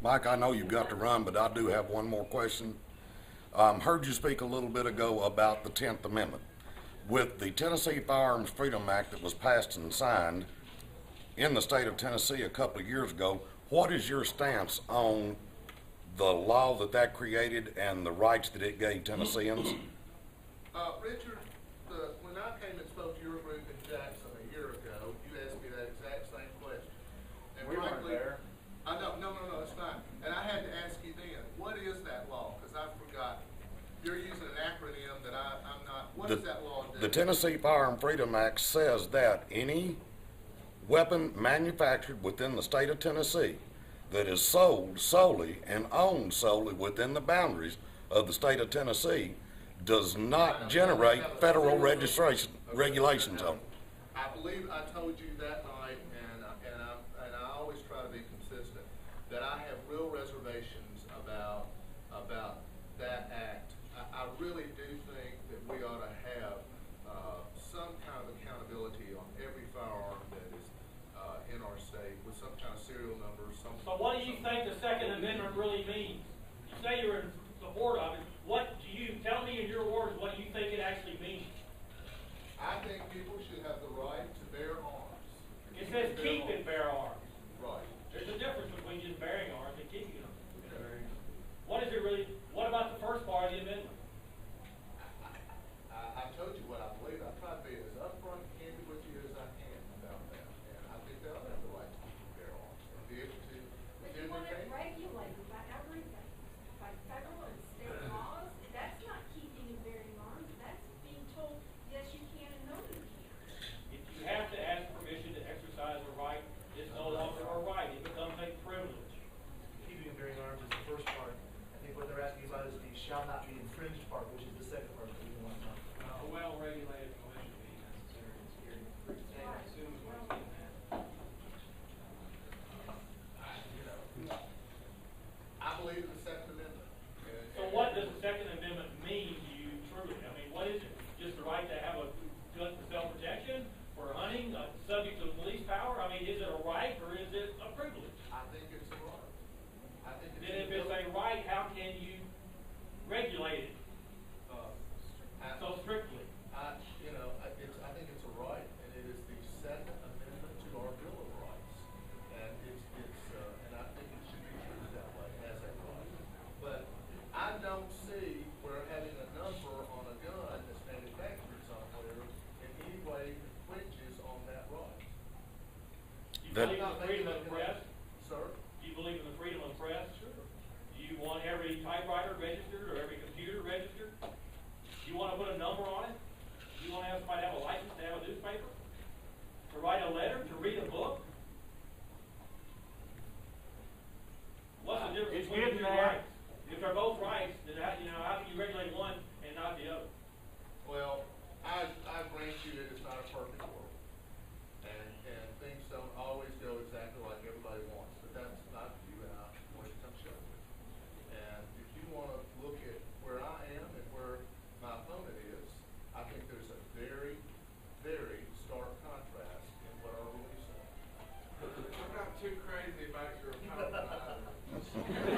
Mike, I know you've got to run, but I do have one more question. Heard you speak a little bit ago about the 10th Amendment. With the Tennessee Firearms Freedom Act that was passed and signed in the state of Tennessee a couple of years ago, what is your stance on the law that created and the rights that it gave Tennesseans? Richard, when I came and spoke to your group in Jackson a year ago, you asked me that exact same question. And We weren't there. I know, no, it's fine. And I had to ask you then, what is that law? Because I forgot. You're using an acronym that I'm not. What does that law do? The Tennessee Firearm Freedom Act says that any weapon manufactured within the state of Tennessee that is sold solely and owned solely within the boundaries of the state of Tennessee does not generate federal registration regulations on it. I believe I told you that night, and I always try to be consistent, that I have real reservations about that act. I really do think that we ought to have some kind of accountability on every firearm that is in our state with some kind of serial number. So what do you think the Second Amendment really means? You say you're in support of it. What do you, tell me in your words, what you think it actually means? I think people should have the right to bear arms. It says keep and bear arms. Right. There's a difference between just bearing arms and keeping them. What is it really, what about the first part of the amendment? I told you what I believe. I tried to be as upfront and candid with you as I can about that. And I think they ought to have the right to keep and bear arms and be able to But you defend want their it family. regulated by everything, by federal and state laws. That's not keeping and bearing arms. That's being told, yes, you can and no, you can't. If you have to ask permission to exercise a right, it's no longer a right, it becomes a privilege. Keeping and bearing arms is the first part. I think what they're asking about is the shall not be infringed part, which is the second part that we want to talk about. A well-regulated militia being necessary in security. I assume is what he's getting at. I believe in the Second Amendment. So what does the Second Amendment mean to you truly? I mean, what is it? Just the right to have a gun for self-protection, for hunting, subject to police power? I mean, is it a right or is it a privilege? I think it's a right. I think it's Then if it's a right, how can you regulate it so strictly? I think it's a right, and it is the Second Amendment to our Bill of Rights, and and I think it should be treated that way as a right. But I don't see where having a number on a gun that's manufactured somewhere in any way infringes on that right. You believe in the freedom of the press? Sir? Do you believe in the freedom of the press? Sure. Do you want every typewriter registered or every computer registered? Do you want to put a number on it? Do you want to have somebody have a license to have a newspaper? To write a letter? To read a book? What's the difference It's between getting the two there. rights? If they're both rights, then how can you regulate one and not the other? Well, I grant you that it's not a perfect world. And things don't always go exactly like everybody wants, but that's not you and I want to come show you. And if you want to look at where I am and where my opponent is, I think there's a very, very stark contrast in what our rules say. I'm not too crazy about your opponent either.